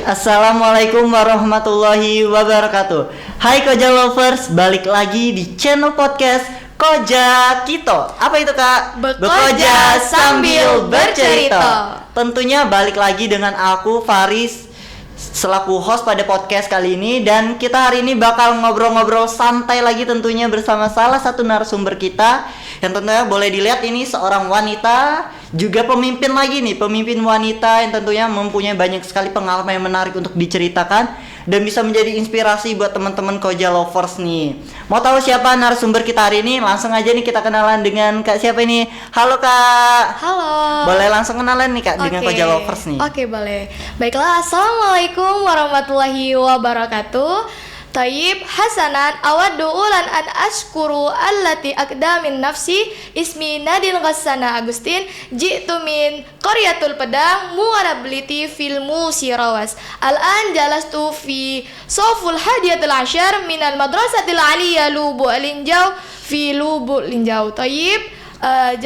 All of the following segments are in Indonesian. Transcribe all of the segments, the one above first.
Assalamualaikum warahmatullahi wabarakatuh. Hai Koja Lovers, balik lagi di channel podcast Koja Kito. Apa itu Kak? Bekoja sambil bercerita. Tentunya balik lagi dengan aku Faris selaku host pada podcast kali ini. Dan kita hari ini bakal ngobrol-ngobrol santai lagi tentunya bersama salah satu narasumber kita, yang tentunya boleh dilihat ini seorang wanita, juga pemimpin lagi nih, pemimpin wanita yang tentunya mempunyai banyak sekali pengalaman yang menarik untuk diceritakan dan bisa menjadi inspirasi buat teman-teman Koja Lovers nih. Mau tahu siapa narasumber kita hari ini? Langsung aja nih kita kenalan dengan Kak siapa ini? Halo Kak. Halo. Boleh langsung kenalan nih Kak dengan Koja Lovers nih. Oke, boleh. Baiklah, Assalamualaikum warahmatullahi wabarakatuh. Tayyib hasanan awaddu ulan an ashkuru allati akdamin nafsi ismi Nadine Ghassana Agustin jitu min Qaryatul Pedang muwarabliti fil Musirawas al-an jalastu fi soful hadiyatul ashar minal madrasatil aliyah Lubu Linjau fi Lubu Linjau. Tayyib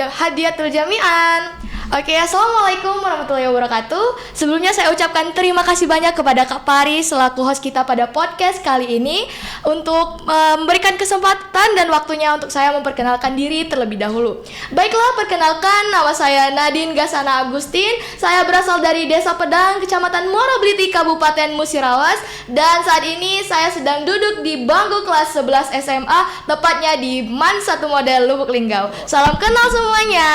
hadiyatul jami'an. Oke, assalamualaikum warahmatullahi wabarakatuh. Sebelumnya saya ucapkan terima kasih banyak kepada Kak Pari selaku host kita pada podcast kali ini untuk memberikan kesempatan dan waktunya untuk saya memperkenalkan diri terlebih dahulu. Baiklah, perkenalkan, nama saya Nadine Ghassana Agustin. Saya berasal dari Desa Pedang, Kecamatan Muarabliti, Kabupaten Musirawas, dan saat ini saya sedang duduk di bangku kelas 11 SMA, tepatnya di MAN 1 Model Lubuk Linggau. Salam kenal semuanya.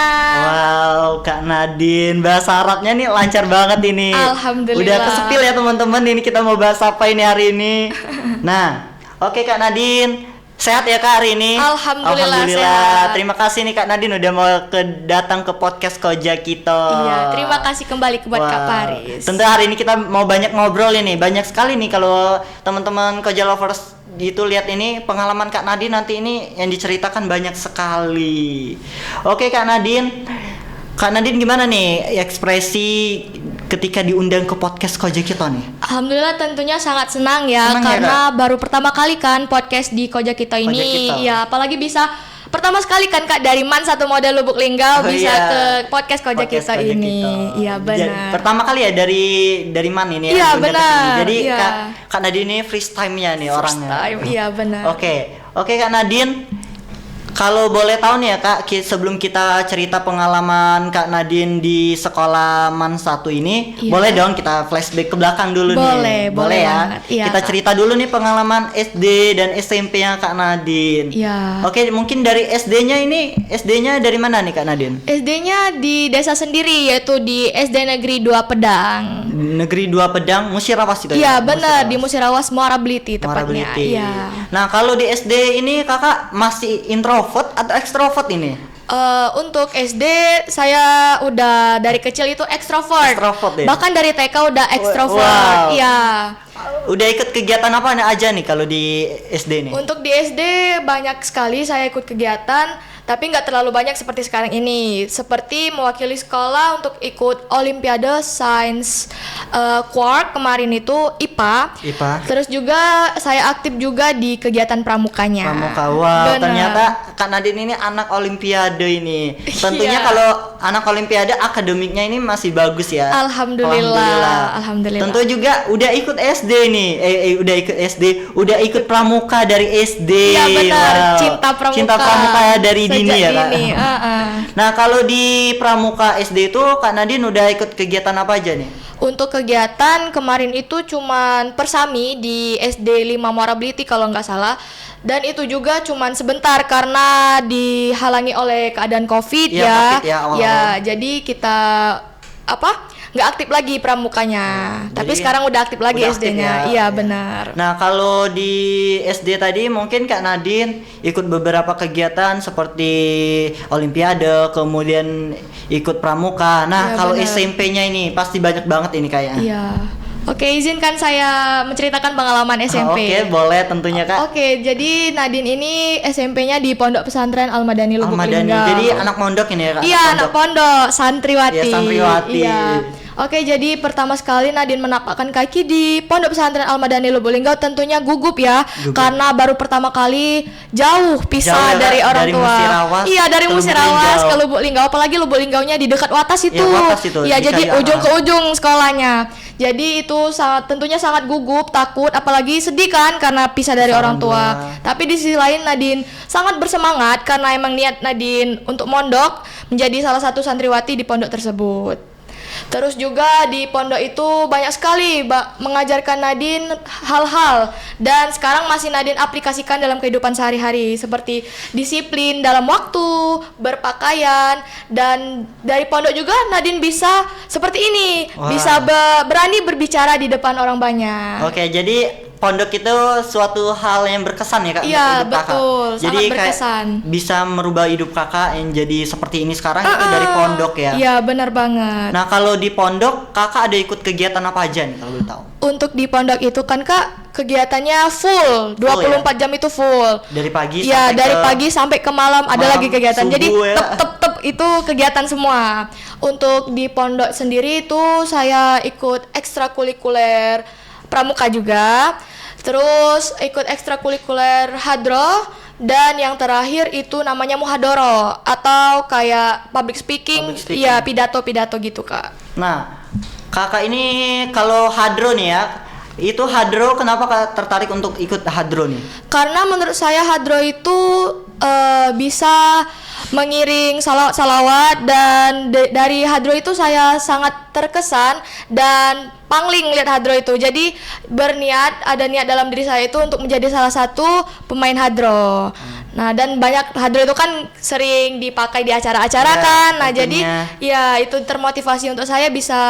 Wow, Kak Nadine, bahasa Arabnya nih lancar banget ini. Alhamdulillah. Udah kesepil ya teman-teman, ini kita mau bahas apa ini hari ini. Nah, oke Kak Nadine, sehat ya Kak hari ini? Alhamdulillah sehat. Terima kasih nih Kak Nadine udah mau datang ke podcast Koja Kito. Iya, terima kasih kembali buat Kak Paris. Tentu hari ini kita mau banyak ngobrol ini, banyak sekali nih kalau teman-teman Koja Lovers gitu lihat ini pengalaman Kak Nadine nanti ini yang diceritakan banyak sekali. Oke Kak Nadine, gimana nih ekspresi ketika diundang ke podcast Koja Kito nih? Alhamdulillah tentunya sangat senang ya, karena baru pertama kali kan podcast di Koja Kito ini. Ya, apalagi bisa pertama sekali kan Kak dari MAN 1 Model Lubuk Linggau bisa ke podcast Koja Kito ini. Iya benar. Pertama kali ya dari MAN ini ya. Iya benar. Jadi Kak Nadine ini first time-nya nih orangnya. Iya benar. Oke Kak Nadine, kalau boleh tahu nih ya Kak, sebelum kita cerita pengalaman Kak Nadine di sekolah MAN 1 ini, boleh dong kita flashback ke belakang dulu nih. Boleh ya. Iya, kita cerita dulu nih pengalaman SD dan SMP-nya Kak Nadine. Iya. Oke, mungkin dari SD-nya dari mana nih Kak Nadine? SD-nya di desa sendiri, yaitu di SD Negeri 2 Pedang. Negeri 2 Pedang, Musirawas itu ya? Iya, benar, di Musirawas Muarabliti tepatnya. Iya. Nah, kalau di SD ini Kakak masih introvert atau ekstrovert ini? Untuk SD saya udah dari kecil itu ekstrovert. Ya? Bahkan dari TK udah ekstrovert. Iya. Udah ikut kegiatan apa aja nih kalau di SD nih? Untuk di SD banyak sekali saya ikut kegiatan, tapi nggak terlalu banyak seperti sekarang ini. Seperti mewakili sekolah untuk ikut Olimpiade Sains Quark kemarin itu IPA. Terus juga saya aktif juga di kegiatan pramukanya. Wow, ternyata Kak Nadine ini anak Olimpiade ini. Tentunya kalau anak Olimpiade akademiknya ini masih bagus ya. Alhamdulillah. Tentu juga udah ikut SD nih. Udah ikut pramuka dari SD. Iya benar, wow. Cinta pramuka dari dini ya Kak. Nah, kalau di pramuka SD itu Kak Nadine udah ikut kegiatan apa aja nih? Untuk kegiatan kemarin itu cuman persami di SD 5 Muarabliti kalau nggak salah. Dan itu juga cuman sebentar karena dihalangi oleh keadaan COVID ya. Jadi kita nggak aktif lagi pramukanya. Tapi sekarang udah aktif lagi SD-nya. Iya benar. Nah, kalau di SD tadi mungkin Kak Nadine ikut beberapa kegiatan seperti Olimpiade, kemudian ikut pramuka. Nah, kalau SMP-nya ini pasti banyak banget ini kayaknya. Iya. Oke, izinkan saya menceritakan pengalaman SMP. Oke, boleh tentunya Kak. Oke, jadi Nadine ini SMP-nya di Pondok Pesantren Al-Madani Lubuk Linggau. Jadi anak pondok ini ya Kak? Iya, anak pondok, santriwati. Iya, santriwati. Iya. Oke, jadi pertama sekali Nadine menapakkan kaki di Pondok Pesantren Al-Madani Lubuk Linggau tentunya gugup ya, karena baru pertama kali jauh pisah Jauh ya, dari Kak? orang Dari tua. Musirawas Iya, dari ke Lubuk Musirawas Linggau. ke Lubuk Linggau, apalagi Lubuk Linggaunya di dekat Watas itu. Ya, Watas itu, Iya, di jadi Kayu ujung Aras. ke ujung sekolahnya. Jadi itu tentunya sangat gugup, takut, apalagi sedih kan karena pisah dari orang tua. Tapi di sisi lain Nadine sangat bersemangat karena emang niat Nadine untuk mondok menjadi salah satu santriwati di pondok tersebut. Terus juga di pondok itu banyak sekali mengajarkan Nadine hal-hal dan sekarang masih Nadine aplikasikan dalam kehidupan sehari-hari seperti disiplin dalam waktu, berpakaian, dan dari pondok juga Nadine bisa seperti ini, Wah. bisa berani berbicara di depan orang banyak. Oke, jadi pondok itu suatu hal yang berkesan ya Kak Iya, untuk hidup Kakak. betul, Jadi sangat kayak berkesan. bisa merubah hidup Kakak yang jadi seperti ini sekarang itu dari pondok ya. Iya, benar banget. Nah, kalau di pondok Kakak ada ikut kegiatan apa aja nih kalau boleh tahu? Untuk di pondok itu kan Kak, kegiatannya full, 24 jam itu full. Dari pagi Iya, sampai dari ke pagi sampai ke malam ada malam, lagi kegiatan. subuh Jadi ya. tep itu kegiatan semua. Untuk di pondok sendiri itu saya ikut ekstrakurikuler pramuka juga. Terus ikut ekstrakurikuler hadroh dan yang terakhir itu namanya muhadoro atau kayak public speaking. Public speaking. Iya, pidato-pidato gitu, Kak. Nah, Kakak ini kalau hadro nih ya, itu hadro kenapa Kak tertarik untuk ikut hadro nih? Karena menurut saya hadroh itu bisa mengiring salawat dan dari hadroh itu saya sangat terkesan dan pangling lihat hadroh itu. Jadi ada niat dalam diri saya itu untuk menjadi salah satu pemain hadroh. Nah, dan banyak hadroh itu kan sering dipakai di acara-acara Ya, kan. Nah, tentunya. jadi ya itu termotivasi untuk saya bisa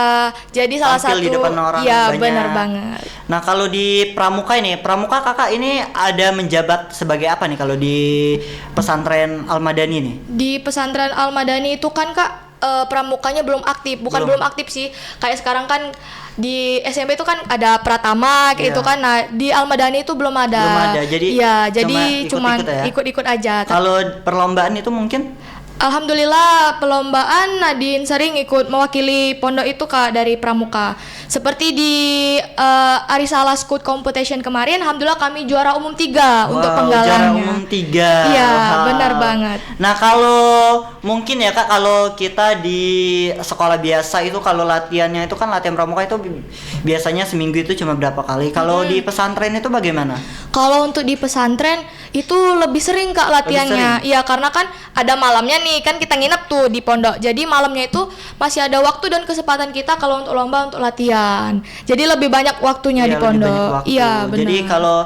jadi salah Tampil satu. di depan orang Iya, banyak. benar banget. Nah, kalau di pramuka ini, pramuka Kakak ini ada menjabat sebagai apa nih kalau di pesantren Al-Madani nih? Di pesantren Al-Madani itu kan Kak pramukanya belum aktif, belum aktif sih. Kayak sekarang kan di SMP itu kan ada Pratama kayak Iya. itu kan. Nah, di Al-Madani itu belum ada. Belum ada, jadi jadi cuma cuman ikut-ikut ya? ikut-ikut aja. Kalau perlombaan itu mungkin Alhamdulillah perlombaan Nadine sering ikut mewakili pondok itu Kak dari pramuka. Seperti di Arisala Scout Competition kemarin, alhamdulillah kami juara umum 3 untuk juara penggalannya. umum 3. Iya, Wow. benar banget. Nah, kalau mungkin ya Kak, kalau kita di sekolah biasa itu kalau latihannya itu kan latihan pramuka itu biasanya seminggu itu cuma berapa kali. Kalau di pesantren itu bagaimana? Kalau untuk di pesantren itu lebih sering Kak latihannya. Iya, karena kan ada malamnya nih, kan kita nginep tuh di pondok. Jadi malamnya itu masih ada waktu dan kesempatan kita kalau untuk lomba untuk latihan. Jadi lebih banyak waktunya Iya, di lebih banyak pondok. waktu. Iya, benar. Jadi kalau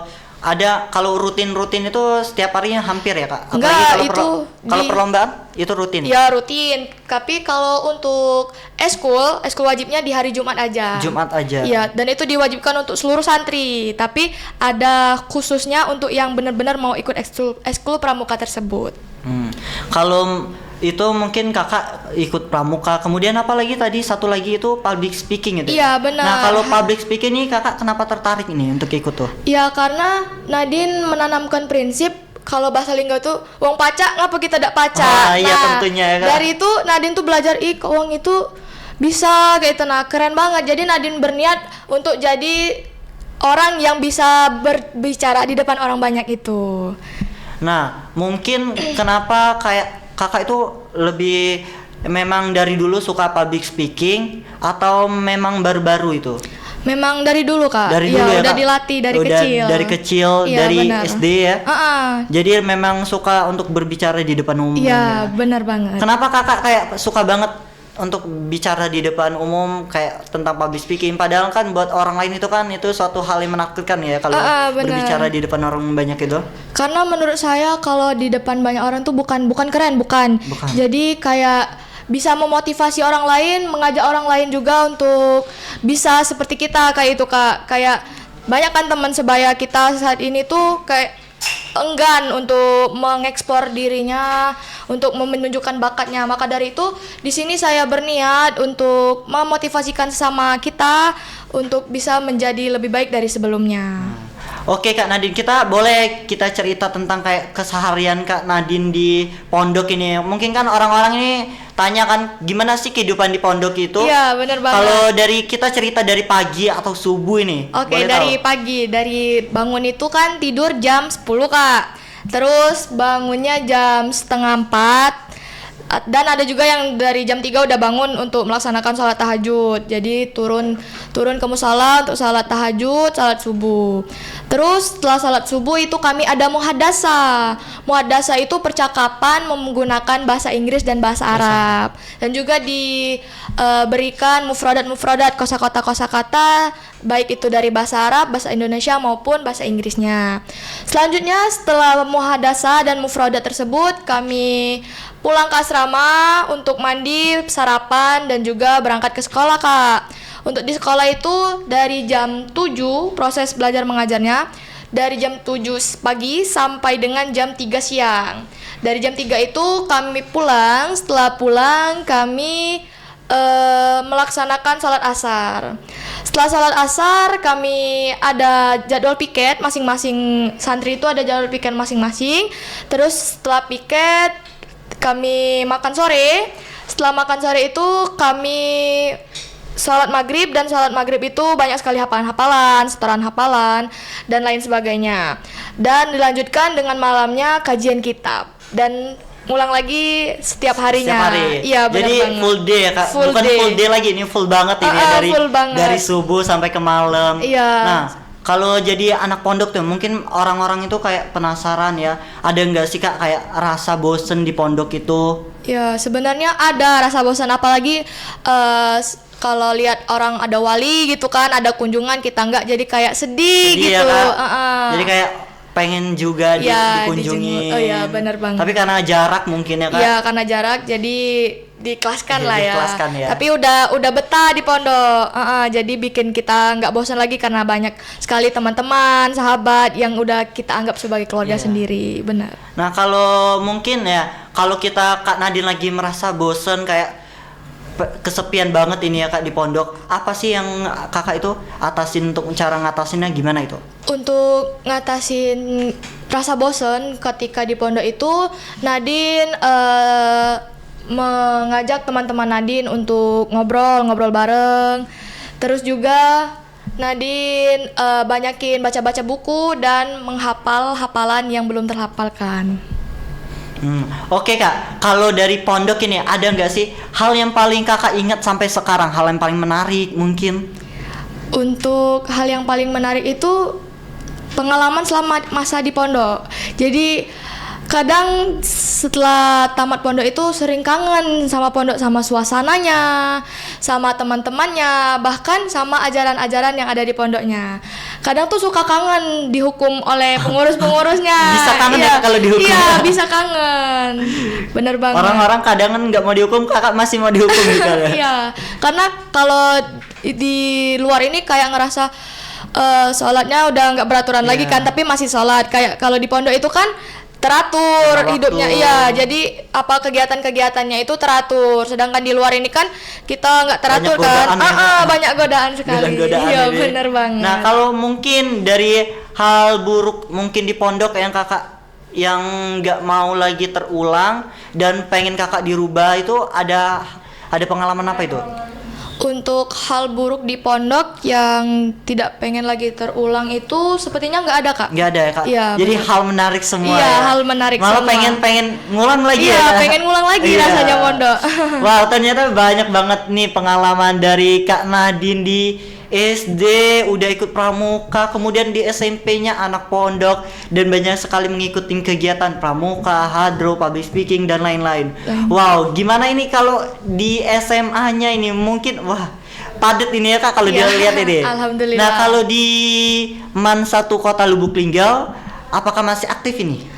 rutin itu setiap harinya hampir ya Kak? Enggak, Apalagi itu kalau di- perlombaan itu rutin. Ya rutin, tapi kalau untuk eskul wajibnya di hari Jumat aja. Jumat aja. Iya, dan itu diwajibkan untuk seluruh santri. Tapi ada khususnya untuk yang benar-benar mau ikut eskul pramuka tersebut. Kalau itu mungkin Kakak ikut pramuka. Kemudian apa lagi tadi? Satu lagi itu public speaking itu. Iya, benar. Nah, kalau public speaking ini Kakak kenapa tertarik ini untuk ikut tuh? Ya karena Nadine menanamkan prinsip kalau bahasa Linggau tuh wong pacak ngapa kita tidak Ah, pacak. iya, tentunya ya, Kak. Dari itu Nadine tuh belajar wong itu bisa kayak itu. Nah, keren banget. Jadi Nadine berniat untuk jadi orang yang bisa berbicara di depan orang banyak itu. Nah, mungkin kenapa kayak Kakak itu lebih memang dari dulu suka public speaking atau memang baru-baru itu? Memang dari dulu Kak. Dari Iya, dulu ya udah Kak? dilatih dari Udah kecil. Dari kecil, Iya, dari benar. SD ya? Heeh. Jadi memang suka untuk berbicara di depan umum. Iya, ya? benar banget. Kenapa Kakak kayak suka banget untuk bicara di depan umum kayak tentang public speaking? Padahal kan buat orang lain itu kan itu suatu hal yang menakutkan ya kalau benar. berbicara di depan orang banyak itu. Karena menurut saya kalau di depan banyak orang tuh bukan keren, bukan. Jadi kayak bisa memotivasi orang lain, mengajak orang lain juga untuk bisa seperti kita kayak itu Kak. Kayak banyak kan teman sebaya kita saat ini tuh kayak enggan untuk mengeksplor dirinya, untuk menunjukkan bakatnya. Maka dari itu di sini saya berniat untuk memotivasikan sesama kita untuk bisa menjadi lebih baik dari sebelumnya. Oke Kak Nadine, kita cerita tentang kayak keseharian Kak Nadine di pondok ini. Mungkin kan orang-orang ini tanya kan gimana sih kehidupan di pondok itu? Iya, benar banget. Kalau dari kita cerita dari pagi atau subuh ini. Oke, boleh dari tahu? pagi, dari bangun itu kan tidur jam 10 Kak. Terus bangunnya jam setengah 4. Dan ada juga yang dari jam 3 udah bangun untuk melaksanakan sholat tahajud. Jadi turun ke musala untuk sholat tahajud, sholat subuh. Terus setelah sholat subuh itu kami ada muhadasa. Muhadasa itu percakapan menggunakan bahasa Inggris dan bahasa Arab. Dan juga diberikan mufradat, kosakata baik itu dari bahasa Arab, bahasa Indonesia maupun bahasa Inggrisnya. Selanjutnya setelah muhadasa dan mufradat tersebut, kami pulang ke asrama untuk mandi, sarapan, dan juga berangkat ke sekolah Kak. Untuk di sekolah itu dari jam 7 proses belajar mengajarnya, dari jam 7 pagi sampai dengan jam 3 siang. Dari jam 3 itu kami pulang, setelah pulang kami melaksanakan sholat asar. Setelah sholat asar kami ada jadwal piket, masing-masing santri itu ada jadwal piket masing-masing. Terus setelah piket kami makan sore. Setelah makan sore itu kami sholat maghrib, dan sholat maghrib itu banyak sekali hafalan-hafalan, setoran hafalan, dan lain sebagainya. Dan dilanjutkan dengan malamnya kajian kitab dan ngulang lagi setiap harinya. Setiap hari. Iya, benar jadi banget. full day ya Kak. Bukan day. full day lagi, ini full banget ini ya, Full banget. dari subuh sampai ke malam. Iya. Nah, kalau jadi anak pondok tuh mungkin orang-orang itu kayak penasaran ya. Ada nggak sih Kak kayak rasa bosen di pondok itu? Ya, sebenarnya ada rasa bosan, apalagi kalau lihat orang ada wali gitu kan, ada kunjungan kita nggak, jadi kayak sedih Sedih ya, gitu. Kak? Jadi kayak pengen juga Ya, dikunjungi. dijenguk. Oh ya, benar banget. Tapi karena jarak mungkin ya Kak. Iya, karena jarak jadi diikhlaskan Iya, lah ya. diikhlaskan ya. Tapi udah betah di pondok. Jadi bikin kita nggak bosan lagi karena banyak sekali teman-teman, sahabat yang udah kita anggap sebagai keluarga Iya. sendiri. Benar. Nah, kalau mungkin ya, kalau kita Kak Nadine lagi merasa bosen kayak kesepian banget ini ya Kak di pondok, apa sih yang Kakak itu atasin, untuk cara ngatasinnya gimana itu? Untuk ngatasin rasa bosen ketika di pondok itu, Nadine mengajak teman-teman Nadine untuk ngobrol bareng. Terus juga Nadine banyakin baca-baca buku dan menghafal hafalan yang belum terhafalkan. Oke Kak, kalau dari pondok ini ada nggak sih hal yang paling Kakak ingat sampai sekarang, hal yang paling menarik mungkin? Untuk hal yang paling menarik itu pengalaman selama masa di pondok. Jadi kadang setelah tamat pondok itu sering kangen sama pondok, sama suasananya, sama teman-temannya, bahkan sama ajaran-ajaran yang ada di pondoknya. Kadang tuh suka kangen dihukum oleh pengurus-pengurusnya. Bisa kangen ya kalau dihukum? Iya, bisa kangen. Bener banget. Orang-orang kadang kan nggak mau dihukum, Kakak masih mau dihukum gitu ya? Iya, karena kalau di luar ini kayak ngerasa sholatnya udah nggak beraturan lagi kan, tapi masih sholat. Kayak kalau di pondok itu kan teratur hidupnya, iya. Jadi apa kegiatan-kegiatannya itu teratur. Sedangkan di luar ini kan kita nggak teratur kan. Banyak godaan sekali. Iya, bener banget. Nah, kalau mungkin dari hal buruk mungkin di pondok yang Kakak yang nggak mau lagi terulang dan pengen Kakak dirubah itu ada pengalaman apa itu? Untuk hal buruk di pondok yang tidak pengen lagi terulang itu sepertinya nggak ada Kak. Nggak ada ya Kak? Iya, jadi bener. hal menarik semua. Iya, ya? hal menarik Malah semua. pengen ngulang lagi Iya, ya Kak? pengen ngulang lagi Iya. rasanya pondok. Wow, ternyata banyak banget nih pengalaman dari Kak Nadine di SD, udah ikut pramuka, kemudian di SMP-nya anak pondok, dan banyak sekali mengikuti kegiatan pramuka, hadro, public speaking, dan lain-lain. Wow, gimana ini kalau di SMA-nya ini mungkin, wah, padat ini ya Kak kalau Iya, dilihat ini. alhamdulillah. Nah, kalau di MAN 1 Kota Lubuk Linggau, apakah masih aktif ini?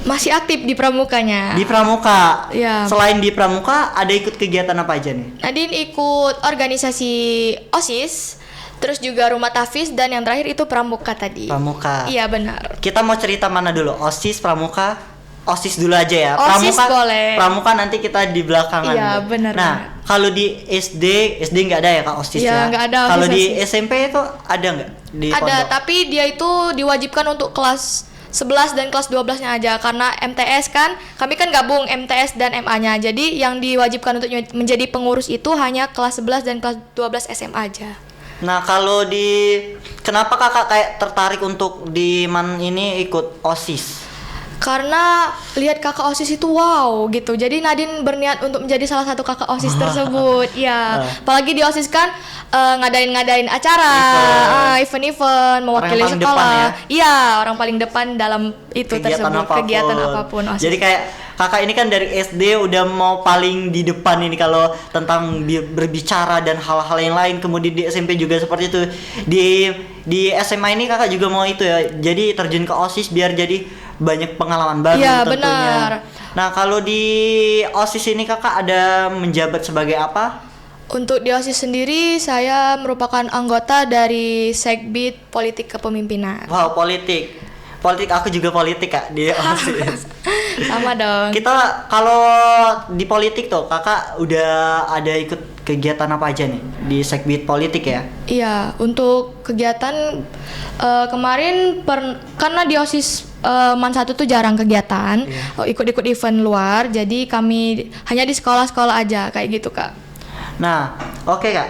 Masih aktif di pramukanya. Di pramuka. Iya. Selain di pramuka, ada ikut kegiatan apa aja nih? Nadine ikut organisasi OSIS, terus juga rumah tahfiz, dan yang terakhir itu pramuka tadi. Pramuka. Iya, benar. Kita mau cerita mana dulu? OSIS, pramuka? OSIS dulu aja ya. OSIS Pramuka, boleh. Pramuka nanti kita di belakangan. Iya, gitu. benar, Nah, benar. kalau di SD nggak ada ya Kak OSIS Iya, ya? nggak ada Kalau OSIS, di OSIS. SMP itu ada nggak di Ada, pondok? tapi dia itu diwajibkan untuk kelas 11 dan kelas 12-nya aja karena MTS kan, kami kan gabung MTS dan MA-nya. Jadi yang diwajibkan untuk menjadi pengurus itu hanya kelas 11 dan kelas 12 SMA aja. Nah, kalau kenapa Kakak kayak tertarik untuk di ini ikut OSIS? Karena lihat kakak OSIS itu wow gitu. Jadi Nadine berniat untuk menjadi salah satu kakak OSIS tersebut. Ya, apalagi di OSIS kan ngadain acara, event-event mewakili Orang yang paling sekolah. depan Iya, orang paling depan dalam itu tersebut, kegiatan apapun OSIS. Jadi kayak Kakak ini kan dari SD udah mau paling di depan ini kalau tentang berbicara dan hal-hal yang lain. Kemudian di SMP juga seperti itu. Di SMA ini Kakak juga mau itu ya. Jadi terjun ke OSIS biar jadi banyak pengalaman baru Iya, tentunya. benar. Nah, kalau di OSIS ini Kakak ada menjabat sebagai apa? Untuk di OSIS sendiri, saya merupakan anggota dari Segbit Politik Kepemimpinan. Wow, politik. Aku juga politik Kak di OSIS. Sama dong. Kita kalau di politik tuh Kakak udah ada ikut kegiatan apa aja nih di Segbit Politik ya? Iya, untuk kegiatan kemarin karena di OSIS Man 1 tuh jarang kegiatan, ikut-ikut event luar, jadi kami hanya di sekolah-sekolah aja kayak gitu Kak. Nah, oke Kak.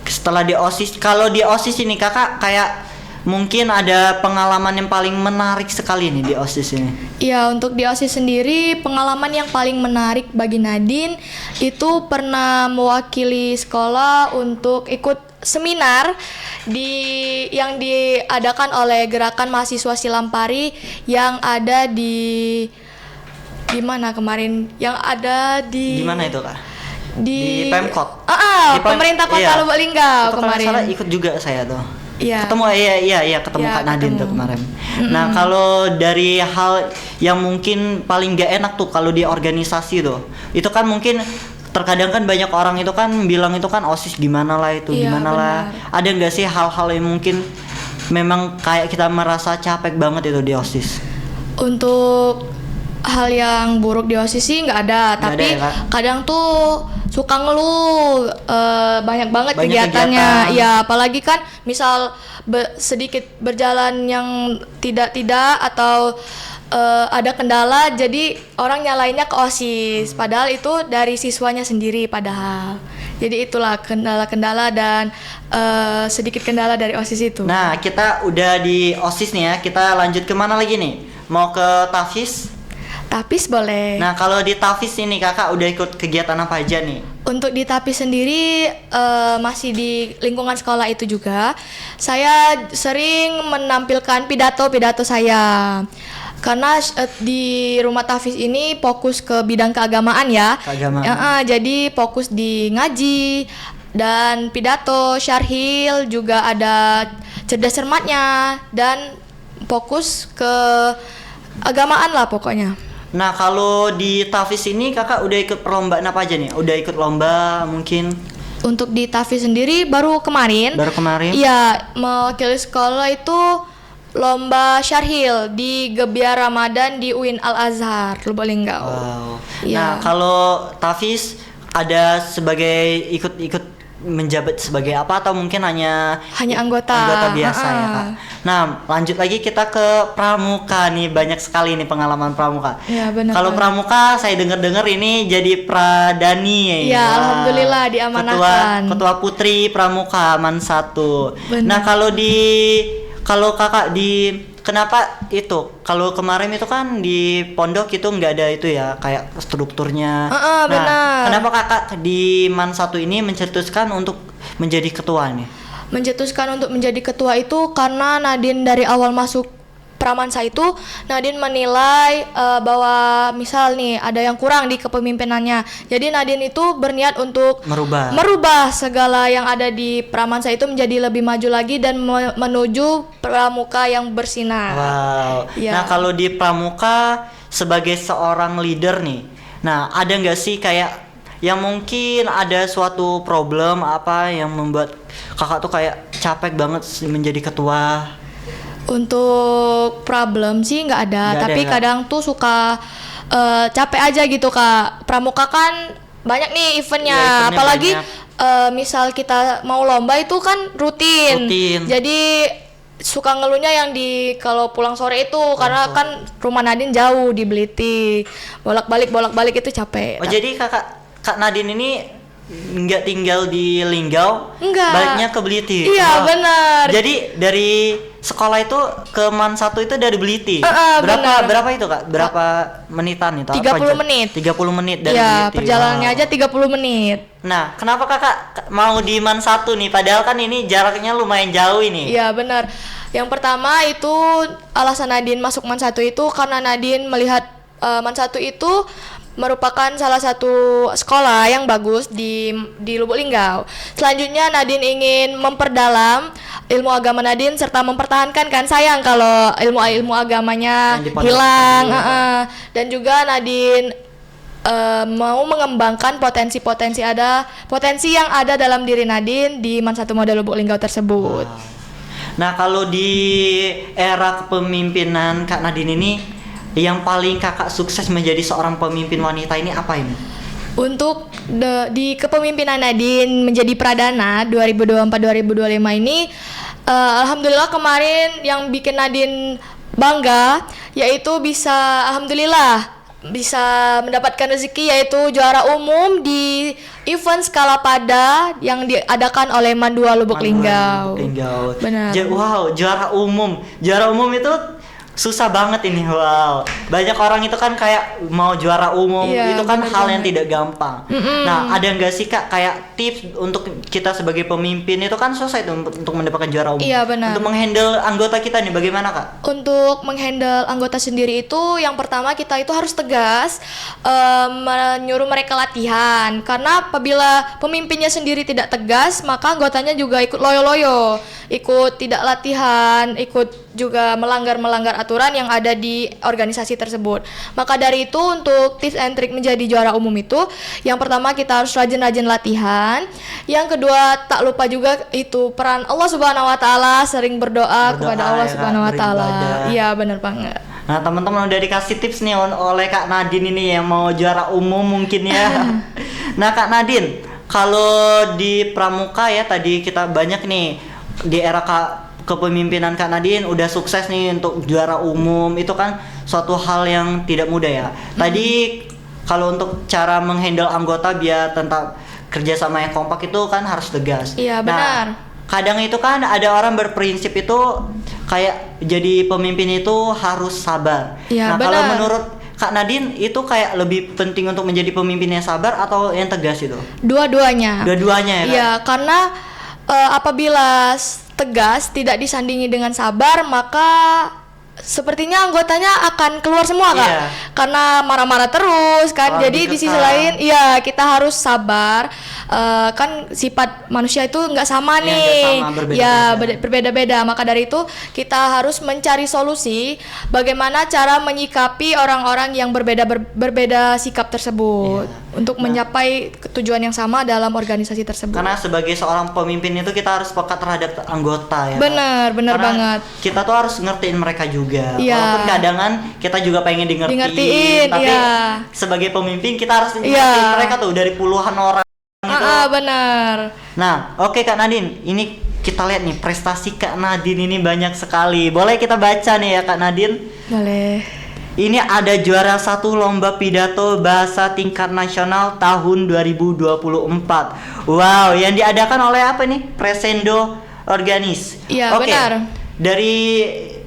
Setelah di OSIS, kalau di OSIS ini Kakak kayak mungkin ada pengalaman yang paling menarik sekali nih di OSIS ini. Iya, untuk di OSIS sendiri pengalaman yang paling menarik bagi Nadine itu pernah mewakili sekolah untuk ikut seminar yang diadakan oleh Gerakan Mahasiswa Silampari yang ada di mana kemarin? Yang ada Di mana itu Kak? Di Pemkot. Pemerintah Kota iya. Lubuk-Linggau Itu kalau kemarin. nggak salah ikut juga saya tuh. Iya. Ketemu ketemu Iya, Kak Nadine tuh ketemu. kemarin. Nah, kalau dari hal yang mungkin paling gak enak tuh kalau di organisasi tuh. Itu kan mungkin terkadang kan banyak orang itu kan bilang itu kan OSIS gimana lah itu Iya, gimana lah. Ada nggak sih hal-hal yang mungkin memang kayak kita merasa capek banget itu di OSIS? Untuk hal yang buruk di OSIS sih nggak ada, Nggak tapi ada ya, Kak? kadang tuh suka ngeluh banyak banget Banyak kegiatannya. kegiatan. Ya, apalagi kan misal sedikit berjalan yang tidak atau ada kendala, jadi orang nyalainnya ke OSIS, padahal itu dari siswanya sendiri padahal. Jadi itulah kendala-kendala dan sedikit kendala dari OSIS itu. Nah, kita udah di OSIS nih ya. Kita lanjut kemana lagi nih? Mau ke TAFIS? Tapis boleh. Nah, kalau di TAFIS ini Kakak udah ikut kegiatan apa aja nih? Untuk di Tapis sendiri masih di lingkungan sekolah itu juga. Saya sering menampilkan pidato saya. Karena di rumah Tafis ini fokus ke bidang keagamaan ya. Keagamaan. Jadi fokus di ngaji dan pidato, syarhil, juga ada cerdas cermatnya dan fokus ke agamaan lah pokoknya. Nah, kalau di TAFIS ini Kakak udah ikut perlombaan apa aja nih? Udah ikut lomba mungkin? Untuk di Tafis sendiri baru kemarin. Iya, mewakili sekolah itu lomba syarhil di Gebiar Ramadan di UIN Al Azhar Lubuk-Linggau. Wow. Iya. Nah, kalau TAFIS ada sebagai ikut menjabat sebagai apa atau mungkin hanya anggota biasa ya Kak. Nah, lanjut lagi kita ke pramuka nih, banyak sekali nih pengalaman pramuka. Iya, benar. Kalau pramuka saya dengar ini jadi pradani ya. Iya, alhamdulillah diamanahkan. Ketua Putri Pramuka Man 1. Benar. Nah, kalau Kakak kenapa itu? Kalau kemarin itu kan di pondok itu nggak ada itu ya, kayak strukturnya. Nah, benar. kenapa Kakak di Man 1 ini mencetuskan untuk menjadi ketua nih? Mencetuskan untuk menjadi ketua itu karena Nadine dari awal masuk Pramansa itu, Nadine menilai bahwa misal nih ada yang kurang di kepemimpinannya. Jadi Nadine itu berniat untuk merubah segala yang ada di Pramansa itu menjadi lebih maju lagi dan menuju pramuka yang bersinar. Wow. Ya. Nah, kalau di pramuka sebagai seorang leader nih, nah ada nggak sih kayak yang mungkin ada suatu problem apa yang membuat Kakak tuh kayak capek banget menjadi ketua? Untuk problem sih nggak ada, tapi ya, kadang tuh suka capek aja gitu Kak. Pramuka kan banyak nih eventnya, Ya, eventnya apalagi banyak. misal kita mau lomba itu kan rutin. Jadi suka ngeluhnya yang di kalau pulang sore itu karena kan rumah Nadine jauh di Beliti, bolak-balik itu capek. Oh, jadi Kak Nadine ini nggak tinggal di Linggau, Enggak. baliknya ke Beliti. Iya, Wah. benar. Jadi dari sekolah itu ke Man 1 itu dari Beliti. Benar. Berapa itu Kak? Berapa menitan itu? 30 menit. 30 menit dari Ya, Beliti. perjalanannya Wow. aja 30 menit. Nah, kenapa Kakak mau di Man 1 nih? Padahal kan ini jaraknya lumayan jauh ini. Iya, benar. Yang pertama itu alasan Nadine masuk Man 1 itu karena Nadine melihat Man 1 itu merupakan salah satu sekolah yang bagus di Lubuk Linggau. Selanjutnya Nadine ingin memperdalam ilmu agama Nadine serta mempertahankan, kan sayang kalau ilmu agamanya Yang dipondokkan hilang. dulu. Dan juga Nadine mau mengembangkan potensi yang ada dalam diri Nadine di Man 1 Model Lubuk Linggau tersebut. Nah, kalau di era kepemimpinan Kak Nadine ini, yang paling Kakak sukses menjadi seorang pemimpin wanita ini apa ini? Untuk di kepemimpinan Nadine menjadi Pradana 2024-2025 ini, alhamdulillah kemarin yang bikin Nadine bangga yaitu alhamdulillah bisa mendapatkan rezeki yaitu juara umum di event skala pada yang diadakan oleh Man 2 Lubuk Linggau. Benar. Benar. Wow, juara umum. Juara umum itu susah banget ini. Wow. Banyak orang itu kan kayak mau juara umum, Iya, itu kan benar hal banget. yang tidak gampang. Nah, ada nggak sih Kak kayak tips untuk kita sebagai pemimpin itu kan susah itu untuk mendapatkan juara umum. Iya, benar. Untuk menghandle anggota kita nih bagaimana Kak? Untuk menghandle anggota sendiri itu yang pertama kita itu harus tegas menyuruh mereka latihan, karena apabila pemimpinnya sendiri tidak tegas maka anggotanya juga ikut loyo-loyo, ikut tidak latihan, ikut juga melanggar aturan yang ada di organisasi tersebut. Maka dari itu untuk tips and trick menjadi juara umum itu yang pertama kita harus rajin-rajin latihan, yang kedua tak lupa juga itu peran Allah Subhanahu wa taala, sering berdoa kepada Allah ya, Kak, Subhanahu wa taala. beribadah. Iya, benar banget. Nah, teman-teman udah dikasih tips nih oleh Kak Nadine ini yang mau juara umum mungkin ya. Nah, Kak Nadine, kalau di Pramuka ya tadi kita banyak nih di era kepemimpinan Kak Nadine udah sukses nih untuk juara umum, itu kan suatu hal yang tidak mudah ya. Tadi kalau untuk cara menghandle anggota biar tentang kerjasama yang kompak itu kan harus tegas. Iya, benar. Nah, kadang itu kan ada orang berprinsip itu kayak jadi pemimpin itu harus sabar. Iya, Nah, kalau benar. menurut Kak Nadine itu kayak lebih penting untuk menjadi pemimpin yang sabar atau yang tegas itu? Dua-duanya. Dua-duanya ya, Kak? Iya, karena apabila tegas tidak disandingi dengan sabar maka sepertinya anggotanya akan keluar semua Kak. Iya. Karena marah-marah terus kan. Oh, Jadi di sisi dikekang. lain iya kita harus sabar. Kan sifat manusia itu nggak sama Iya, nih. nggak sama, berbeda-beda. Ya, berbeda-beda. Maka dari itu kita harus mencari solusi bagaimana cara menyikapi orang-orang yang berbeda sikap tersebut untuk mencapai tujuan yang sama dalam organisasi tersebut. Karena sebagai seorang pemimpin itu kita harus peka terhadap anggota ya, Kak. Benar Karena banget. kita tuh harus ngertiin mereka juga. Iya. Walaupun kadangan kita juga pengen Dingertiin, tapi iya. sebagai pemimpin kita harus ngertiin Iya. mereka tuh dari puluhan orang gitu. Benar. Nah, oke Kak Nadine, ini kita lihat nih prestasi Kak Nadine ini banyak sekali. Boleh kita baca nih ya Kak Nadine? Boleh. Ini ada juara 1 lomba pidato bahasa tingkat nasional tahun 2024. Wow, yang diadakan oleh apa nih? Presendo Organis. Iya, Oke. benar. Dari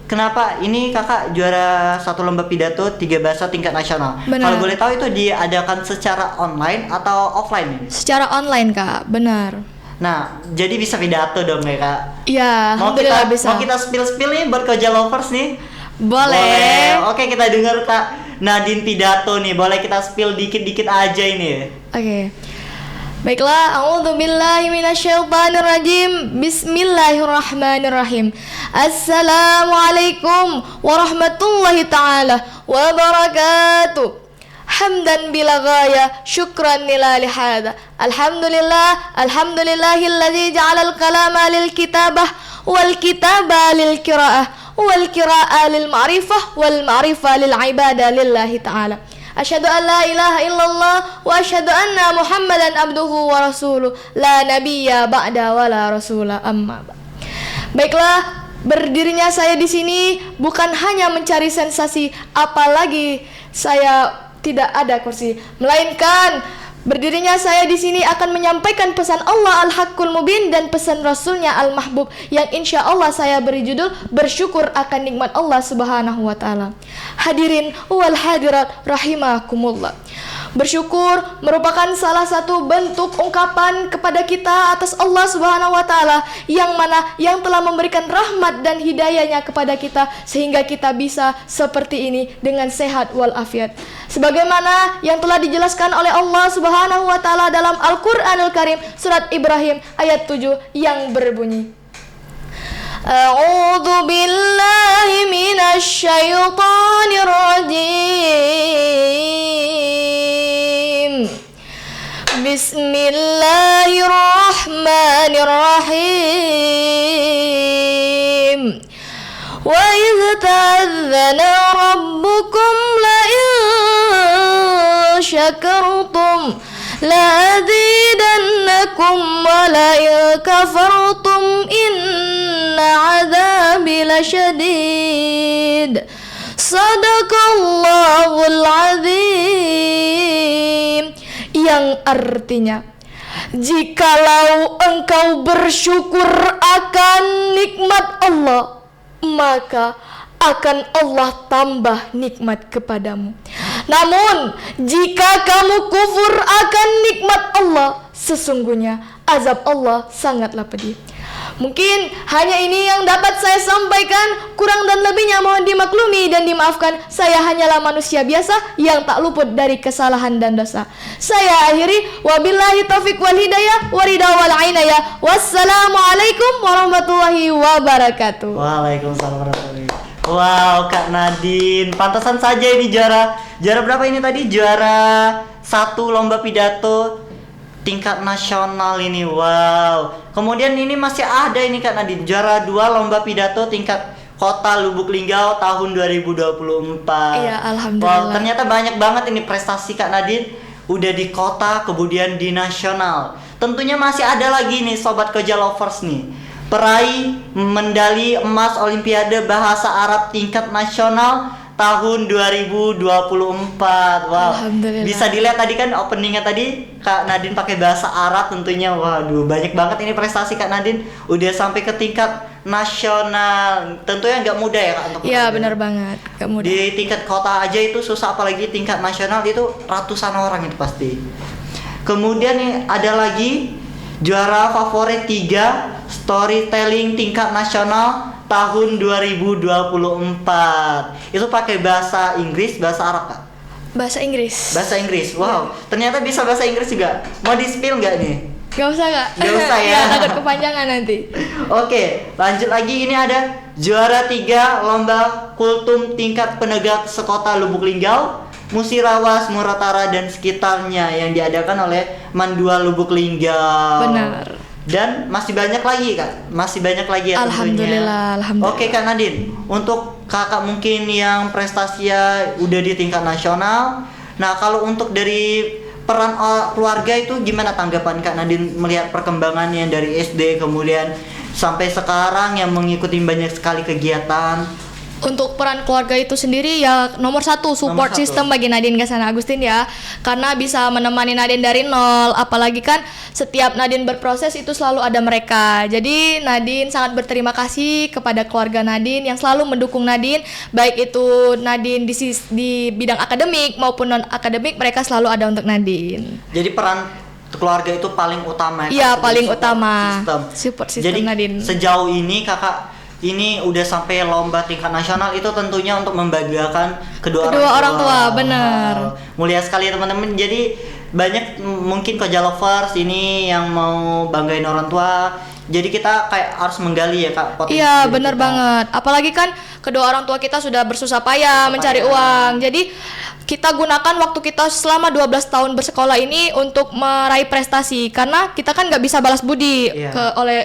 kenapa ini Kakak juara 1 lomba pidato 3 bahasa tingkat nasional? Benar. Kalau boleh tahu itu diadakan secara online atau offline ini? Secara online Kak, benar. Nah, jadi bisa pidato dong ya Kak? Iya, Mau alhamdulillah kita bisa. mau kita spill nih buat Koja Lovers nih? Boleh. Oke, kita dengar Kak Nadine pidato nih. Boleh kita spill dikit-dikit aja ini. Oke. Baiklah, a'udzubillahi minasyaitonirrajim. Bismillahirrahmanirrahim. Assalamualaikum warahmatullahi taala wabarakatuh. Hamdan bila ghaya, syukran nila lihada. Alhamdulillahilladzi ja'ala al-kalama lil kitabah wal kitaba lil qiraah wal qira'a lil ma'rifah wal ma'rifah lil ibadah lillahi ta'ala. Asyhadu an la ilaha illallah wa asyhadu anna Muhammadan abduhu wa rasuluh. La nabiyya ba'da wa la rasula amma ba'd. Baiklah, berdirinya saya di sini bukan hanya mencari sensasi, apalagi saya tidak ada kursi, melainkan berdirinya saya di sini akan menyampaikan pesan Allah Al-Haqqul Mubin dan pesan Rasulnya Al-Mahbub yang insya Allah saya beri judul bersyukur akan nikmat Allah Subhanahu wa Ta'ala. Hadirin wal hadirat rahimakumullah. Bersyukur merupakan salah satu bentuk ungkapan kepada kita atas Allah Subhanahu wa Ta'ala yang telah memberikan rahmat dan hidayahnya kepada kita sehingga kita bisa seperti ini dengan sehat walafiat. Sebagaimana yang telah dijelaskan oleh Allah Subhanahu wa Ta'ala dalam Al-Qur'anul Karim surat Ibrahim ayat 7 yang berbunyi, A'udzu billahi minasy syaithanir rajim. Bismillahirrahmanirrahim. Wa idh ta'adzana rabbukum la in syakartum la azidannakum wa la in kafartum inna 'adzabi lasyadid. Sadaqallahul azim. Yang artinya, jikalau engkau bersyukur akan nikmat Allah, maka akan Allah tambah nikmat kepadamu. Namun jika kamu kufur akan nikmat Allah, sesungguhnya azab Allah sangatlah pedih. Mungkin hanya ini yang dapat saya sampaikan, kurang dan lebihnya mohon dimaklumi dan dimaafkan. Saya hanyalah manusia biasa yang tak luput dari kesalahan dan dosa. Saya akhiri, wabillahi taufiq wal hidayah waridha wal ainayah. Wassalamualaikum warahmatullahi wabarakatuh. Waalaikumsalam warahmatullahi wabarakatuh. Wow, Kak Nadine, pantasan saja ini juara berapa ini tadi? Juara 1 lomba pidato tingkat nasional ini. Wow. Kemudian ini masih ada ini Kak Nadine, juara 2 lomba pidato tingkat Kota Lubuk Linggau tahun 2024. Iya, alhamdulillah. Wow, ternyata banyak banget ini prestasi Kak Nadine, udah di kota, kemudian di nasional. Tentunya masih ada lagi nih Sobat Koja Lovers nih, peraih medali emas Olimpiade Bahasa Arab tingkat nasional tahun 2024. Wow. Alhamdulillah. Bisa dilihat tadi kan openingnya tadi Kak Nadine pakai bahasa Arab tentunya. Waduh, banyak banget ini prestasi Kak Nadine, udah sampai ke tingkat nasional. Tentunya nggak mudah ya Kak untuk Iya, benar banget, nggak mudah. di tingkat kota aja itu susah, apalagi tingkat nasional itu ratusan orang itu pasti. Kemudian nih ada lagi juara favorit 3 storytelling tingkat nasional tahun 2024. Itu pakai bahasa Inggris, bahasa Arab Kak? Bahasa Inggris. Bahasa Inggris. Wow, ternyata bisa bahasa Inggris juga. Mau di-spill nggak nih? Gak usah Kak. Gak usah ya. Takut kepanjangan nanti. Oke, lanjut lagi. Ini ada juara 3 lomba kultum tingkat penegak sekota Lubuk Linggau, Musirawas, Muratara dan sekitarnya yang diadakan oleh Mandua Lubuk Linggau. Benar. Dan masih banyak lagi Kak, masih banyak lagi ya Alhamdulillah, tentunya. alhamdulillah. Oke Kak Nadine, untuk kakak mungkin yang prestasinya udah di tingkat nasional, nah kalau untuk dari peran keluarga itu gimana tanggapan Kak Nadine melihat perkembangannya dari SD kemudian sampai sekarang yang mengikuti banyak sekali kegiatan? Untuk peran keluarga itu sendiri ya nomor 1 support system bagi Nadine Gassana Agustin ya, karena bisa menemani Nadine dari nol. Apalagi kan setiap Nadine berproses itu selalu ada mereka. Jadi Nadine sangat berterima kasih kepada keluarga Nadine yang selalu mendukung Nadine, baik itu Nadine di bidang akademik maupun non akademik, mereka selalu ada untuk Nadine. Jadi peran keluarga itu paling utama Iya, Kak, paling support utama. system. Support system Jadi Nadine. sejauh ini kakak ini udah sampai lomba tingkat nasional, itu tentunya untuk membanggakan kedua orang tua, benar. Mulia sekali teman-teman. Jadi banyak mungkin Koja Lovers ini yang mau banggain orang tua. Jadi kita kayak harus menggali ya Kak potensi. Iya, diri benar kita. banget. Apalagi kan kedua orang tua kita sudah bersusah payah mencari uang. Jadi kita gunakan waktu kita selama 12 tahun bersekolah ini untuk meraih prestasi, karena kita kan nggak bisa balas budi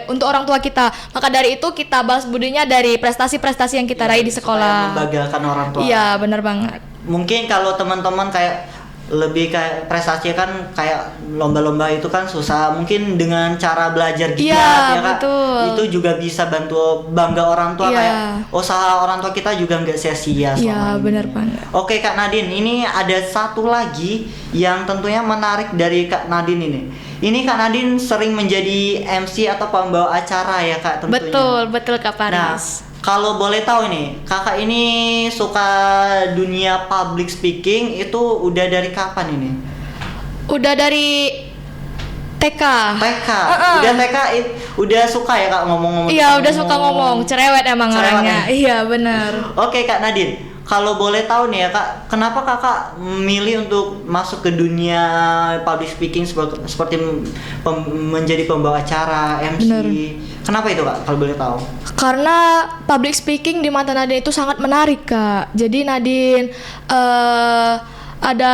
untuk orang tua kita. Maka dari itu kita balas budinya dari prestasi-prestasi yang kita raih di Supaya sekolah. membanggakan orang tua. Iya, benar banget. mungkin kalau teman-teman kayak lebih kayak prestasi kan kayak lomba-lomba itu kan susah, mungkin dengan cara belajar giat ya Kak, betul. itu juga bisa bantu bangga orang tua, Iya. kayak usaha orang tua kita juga nggak sia-sia Iya, selama ini. benar banget. Oke Kak Nadine, ini ada satu lagi yang tentunya menarik dari Kak Nadine ini. Ini Kak Nadine sering menjadi MC atau pembawa acara ya Kak tentunya. Betul Kak Nah, Paris. kalau boleh tahu nih, kakak ini suka dunia public speaking itu udah dari kapan ini? Udah dari TK. TK, udah TK, udah suka ya kak ngomong-ngomong? Iya, udah suka ngomong, cerewet emang Cerewet orangnya. ya? Iya, benar. Oke Kak Nadine, kalau boleh tahu nih ya kak, kenapa kakak memilih untuk masuk ke dunia public speaking seperti menjadi pembawa acara, MC? Bener. Kenapa itu kak, kalau boleh tahu? Karena public speaking di mata Nadine itu sangat menarik, Kak. Jadi Nadine ada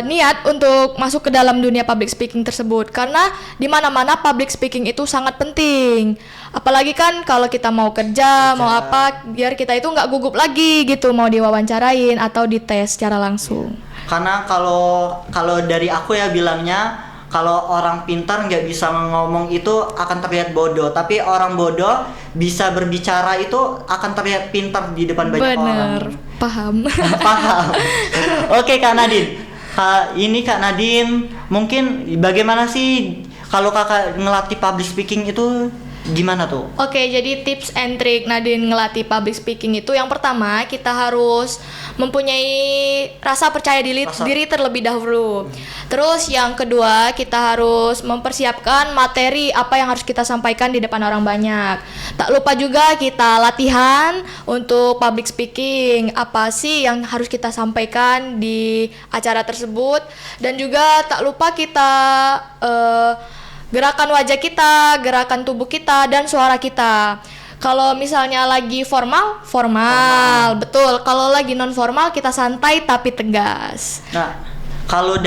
niat untuk masuk ke dalam dunia public speaking tersebut karena di mana-mana public speaking itu sangat penting. Apalagi kan kalau kita mau kerja, mau apa, biar kita itu nggak gugup lagi gitu mau diwawancarain atau dites secara langsung. Karena kalau dari aku ya bilangnya, kalau orang pintar nggak bisa ngomong itu akan terlihat bodoh, tapi orang bodoh bisa berbicara itu akan terlihat pintar di depan banyak orang. Bener, paham. Paham. Oke Kak Nadine, ini Kak Nadine, mungkin bagaimana sih kalau kakak ngelatih public speaking itu gimana tuh? Oke, jadi tips and trick Nadine ngelatih public speaking itu yang pertama kita harus mempunyai rasa percaya diri terlebih dahulu. Terus yang kedua kita harus mempersiapkan materi apa yang harus kita sampaikan di depan orang banyak. Tak lupa juga kita latihan untuk public speaking, apa sih yang harus kita sampaikan di acara tersebut, dan juga tak lupa kita gerakan wajah kita, gerakan tubuh kita, dan suara kita. Kalau misalnya lagi formal, betul. Kalau lagi non formal, kita santai tapi tegas. Nah, kalau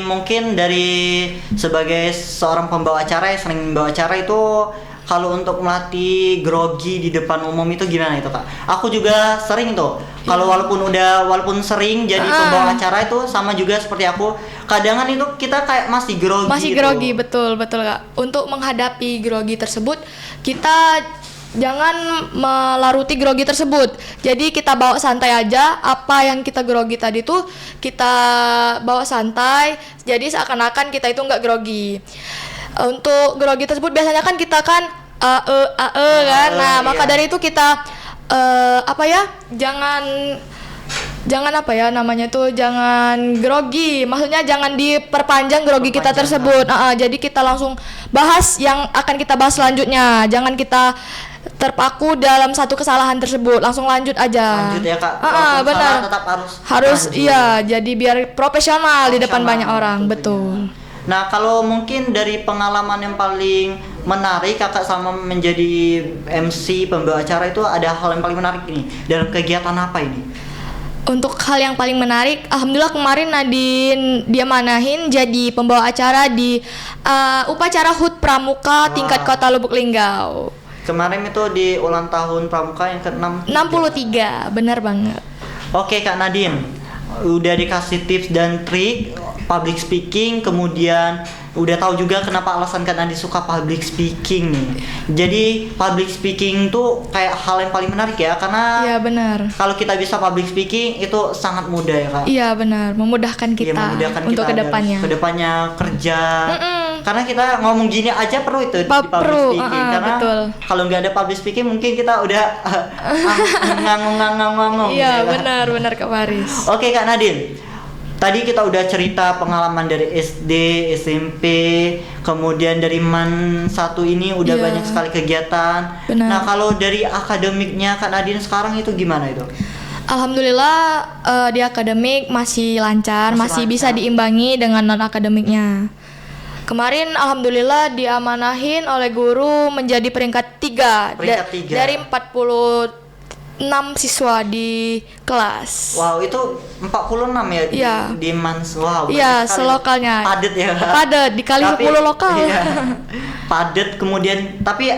mungkin dari sebagai seorang pembawa acara yang sering membawa acara itu, kalau untuk melatih grogi di depan umum itu gimana itu kak? Aku juga sering tuh. Kalau walaupun sering jadi pembawa acara itu sama juga seperti aku. Kadang itu kita kayak masih grogi. Masih grogi, betul kak. Untuk menghadapi grogi tersebut, kita jangan melaruti grogi tersebut. Jadi kita bawa santai aja. Apa yang kita grogi tadi tuh kita bawa santai. Jadi seakan-akan kita itu nggak grogi. Untuk grogi tersebut biasanya kan kita kan kan. Nah, maka dari itu kita jangan grogi. Maksudnya jangan diperpanjang grogi kita tersebut. Jadi kita langsung bahas yang akan kita bahas selanjutnya. Jangan kita terpaku dalam satu kesalahan tersebut, langsung lanjut aja. Lanjut ya kak. Benar. Tetap harus lanjut. Iya, jadi biar profesional di depan banyak orang, betul. Nah, kalau mungkin dari pengalaman yang paling menarik kakak sama menjadi MC pembawa acara itu ada hal yang paling menarik ini dalam kegiatan apa ini? Untuk hal yang paling menarik, alhamdulillah kemarin Nadine dia manahin jadi pembawa acara di upacara HUT Pramuka tingkat Kota Lubuk Linggau. Kemarin itu di ulang tahun Pramuka yang ke-63. 63, benar banget. Oke Kak Nadine, udah dikasih tips dan trik public speaking, kemudian udah tahu juga kenapa alasan Kak Nadine suka public speaking nih. Jadi public speaking tuh kayak hal yang paling menarik ya, karena Iya benar. kalau kita bisa public speaking itu sangat mudah ya Kak. Iya benar, memudahkan kita untuk kedepannya. Kedepannya kerja. Karena kita ngomong gini aja perlu itu di public speaking. Karena betul. kalau nggak ada public speaking mungkin kita udah ngomong. Iya benar Kak Faris. Oke Kak Nadine. Tadi kita udah cerita pengalaman dari SD, SMP, kemudian dari MAN 1 ini udah banyak sekali kegiatan. Benar. Nah, kalau dari akademiknya Kak Nadine sekarang itu gimana itu? Alhamdulillah di akademik masih lancar, masih bisa diimbangi dengan non akademiknya. Kemarin alhamdulillah diamanahin oleh guru menjadi peringkat 3 dari 46 siswa di kelas. Wow, itu 46 ya Iya. di Mans. Wow. Iya, selokalnya. Padet ya. Padet dikali 10 lokal. Iya. Padet kemudian tapi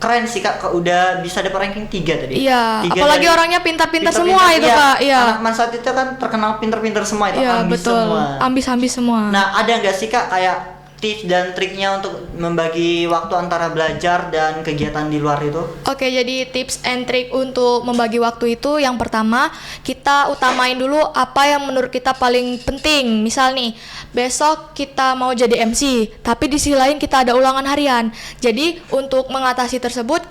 keren sih Kak, udah bisa dapat ranking 3 tadi. Iya, 3 apalagi dari- orangnya pintar-pintar pintar-pintar, semua itu iya. Kak. Iya. Anak Mansat itu kan terkenal pintar-pintar semua itu, Iya, ambis betul. semua. Ambis-ambis semua. Nah, ada nggak sih Kak kayak tips dan triknya untuk membagi waktu antara belajar dan kegiatan di luar itu? Oke, jadi tips and trick untuk membagi waktu itu yang pertama, kita utamain dulu apa yang menurut kita paling penting. Misal nih, besok kita mau jadi MC, tapi di sisi lain kita ada ulangan harian. Jadi, untuk mengatasi tersebut,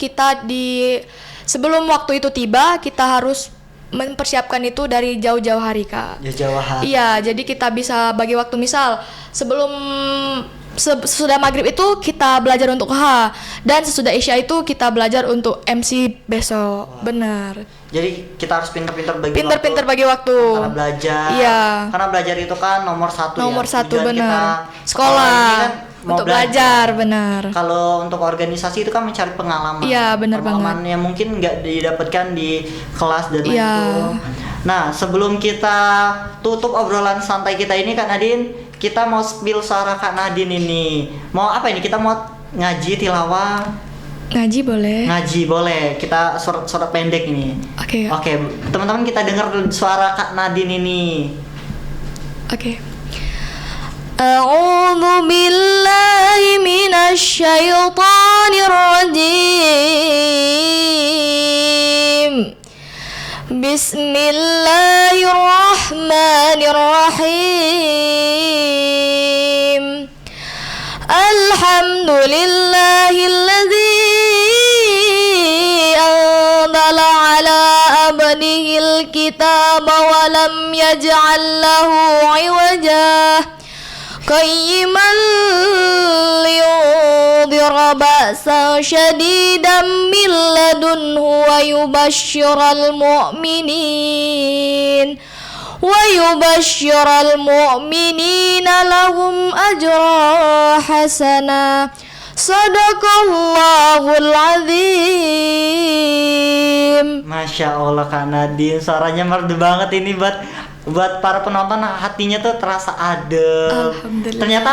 sebelum waktu itu tiba, kita harus mempersiapkan itu dari jauh-jauh hari, Kak. Ya Jawa hari. Iya, jadi kita bisa bagi waktu, misal sebelum sesudah maghrib itu kita belajar untuk H, dan sesudah isya itu kita belajar untuk MC besok. Bener. Jadi kita harus pintar-pintar bagi Pinter-pinter bagi waktu. antara belajar. Iya. Karena belajar itu kan nomor satu Nomor ya. satu, Tujuan kita bener. ini Sekolah kan mau untuk belajar, bener. Kalau untuk organisasi itu kan mencari pengalaman. Iya, bener pengalaman banget. yang mungkin nggak didapatkan di kelas dan lain Iya. itu. Nah, sebelum kita tutup obrolan santai kita ini Kak Nadine, kita mau spill suara Kak Nadine ini. Mau apa ini? Kita mau ngaji tilawah. Ngaji boleh. Ngaji boleh. Kita surat pendek ini. Oke. Oke, teman-teman kita dengar suara Kak Nadine ini. Oke. A'udzu billahi minasy syaithanir rajim. Bismillahirrahmanirrahim. Alhamdulillahilladzi anzala ala abdihil kitaba wa lam yaj'al lahu 'iwaja qayyiman liyundhira ba'san shadidan min ladunhu wa yubashshiral mu'minina lahum ajran hasana. Sadaqallahul azim. Masya Allah Kak Nadine, suaranya merdu banget ini buat para penonton, hatinya tuh terasa adem. Alhamdulillah. Ternyata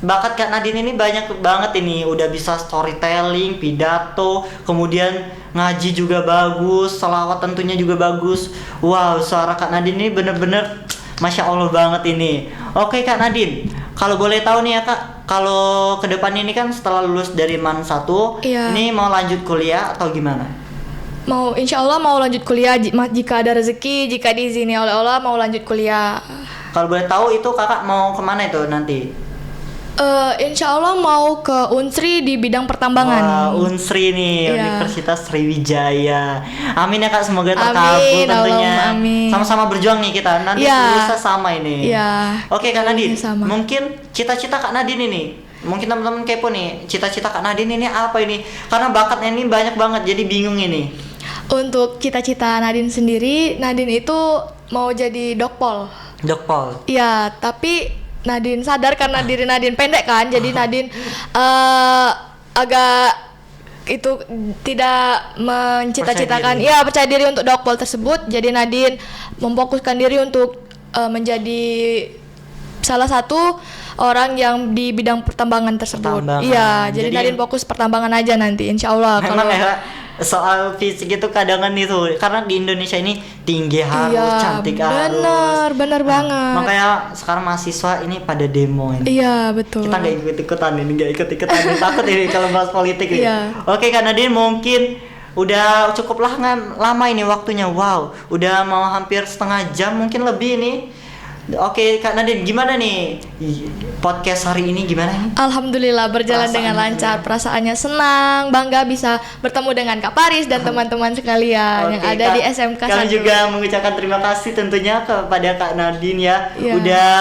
bakat Kak Nadine ini banyak banget ini, udah bisa storytelling, pidato, kemudian ngaji juga bagus, selawat tentunya juga bagus. Wow, suara Kak Nadine ini bener-bener Masya Allah banget ini. Oke Kak Nadine, kalau boleh tahu nih ya Kak, kalau ke depan ini kan setelah lulus dari MAN 1, Iya. ini mau lanjut kuliah atau gimana? Insya Allah mau lanjut kuliah jika ada rezeki, jika diizini oleh Allah mau lanjut kuliah. Kalau boleh tahu itu kakak mau kemana itu nanti? Insya Allah mau ke Unsri di bidang pertambangan. Wah, Unsri nih, Iya. Universitas Sriwijaya. Amin ya kak, semoga Amin, terkabul tentunya. Allahumma amin. Sama-sama berjuang nih kita. Nanti Iya. lulusnya sama ini. Iya. Oke Kak Nadine, Sama. mungkin cita-cita Kak Nadine ini. Mungkin teman-teman kepo nih, cita-cita Kak Nadine ini apa ini? Karena bakatnya ini banyak banget, jadi bingung ini. Untuk cita-cita Nadine sendiri, Nadine itu mau jadi dokpol. Dokpol. Iya, tapi Nadine sadar karena diri Nadine pendek kan, jadi Nadine agak itu tidak mencita-citakan, Percaya percaya diri untuk dokpol tersebut. Jadi Nadine memfokuskan diri untuk menjadi salah satu orang yang di bidang pertambangan tersebut. Pertambangan. Iya, jadi Jadi- Nadine fokus pertambangan aja nanti, insya Allah. Memang Kalau ya soal fisik itu kadang itu karena di Indonesia ini tinggi harus, cantik harus. bener banget. Makanya sekarang mahasiswa ini pada demo ini. Iya, betul. Kita nggak ikut-ikutan ini, takut ini kalau bahas politik ini. Iya. Oke Kak Nadine, mungkin udah cukup lama ini waktunya. Wow, udah mau hampir setengah jam mungkin lebih nih. Oke Kak Nadine, gimana nih podcast hari ini, gimana nih? Alhamdulillah berjalan Perasaannya dengan lancar. gimana? Perasaannya senang, bangga bisa bertemu dengan Kak Paris dan teman-teman sekalian yang Oke, ada Kak, di SMK Kami 1. juga mengucapkan terima kasih tentunya kepada Kak Nadine ya. Iya. Udah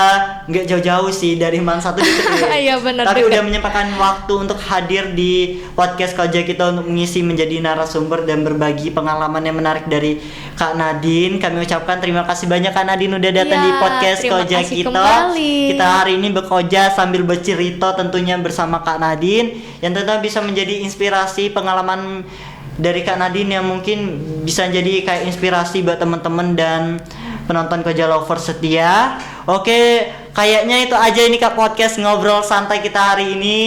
nggak jauh-jauh sih dari MAN 1 deket ya. Iya, benar, Tapi deket. udah menyempatkan waktu untuk hadir di podcast Koja kita untuk mengisi menjadi narasumber dan berbagi pengalaman yang menarik dari Kak Nadine. Kami ucapkan terima kasih banyak Kak Nadine udah datang Iya, di podcast terima Koja kasih kita. kembali. Kita hari ini bekoja sambil bercerita tentunya bersama Kak Nadine yang tentunya bisa menjadi inspirasi pengalaman dari Kak Nadine yang mungkin bisa jadi kayak inspirasi buat teman-teman dan penonton Koja Lovers setia. Oke, kayaknya itu aja ini Kak podcast ngobrol santai kita hari ini.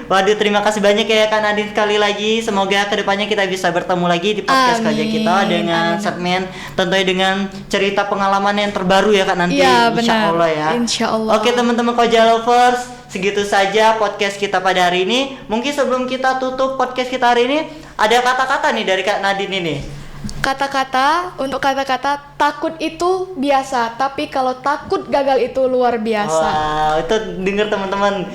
Waduh, terima kasih banyak ya Kak Nadine sekali lagi. Semoga kedepannya kita bisa bertemu lagi di podcast kerja kita dengan segmen tentunya dengan cerita pengalaman yang terbaru ya Kak nanti. Iya, Insya benar. Allah ya. Insya Allah. Oke teman-teman Koja Lovers, segitu saja podcast kita pada hari ini. Mungkin sebelum kita tutup podcast kita hari ini, ada kata-kata nih dari Kak Nadine ini. Untuk kata-kata takut itu biasa, tapi kalau takut gagal itu luar biasa. Wow, itu denger teman-teman.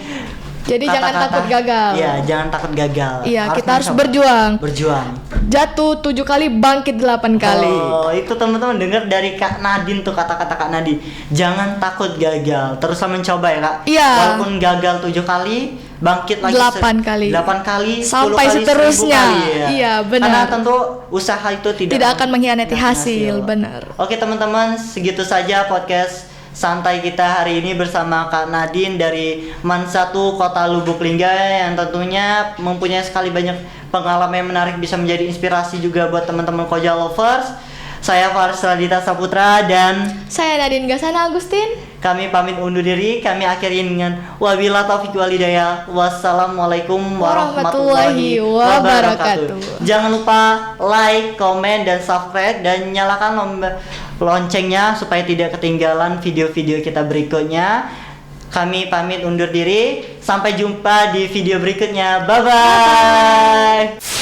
Jadi jangan Kata-kata, takut gagal. Iya, jangan takut gagal. Iya, kita harus mencoba. berjuang. Berjuang. Jatuh 7 kali, bangkit 8 kali. Oh, itu teman-teman dengar dari Kak Nadine tuh kata-kata Kak Nadine. Jangan takut gagal, teruslah mencoba ya Kak. Iya. Walaupun gagal 7 kali, bangkit lagi 8 kali. 8 kali, 10 Sampai kali, seterusnya. 1000 kali, ya. Iya, benar. Karena tentu usaha itu Tidak akan mengkhianati hasil, benar. Oke teman-teman, segitu saja podcast santai kita hari ini bersama Kak Nadine dari MAN 1 Kota Lubuk Linggau yang tentunya mempunyai sekali banyak pengalaman yang menarik, bisa menjadi inspirasi juga buat teman-teman Koja Lovers. Saya Faris Radita Saputra dan Saya Nadine Gasana Agustin. kami pamit undur diri. Kami akhiri dengan wabillahi taufiq wal hidayah. Wassalamualaikum warahmatullahi wabarakatuh. Jangan lupa like, komen, dan subscribe dan nyalakan loncengnya supaya tidak ketinggalan video-video kita berikutnya. Kami pamit undur diri. Sampai jumpa di video berikutnya. Bye bye.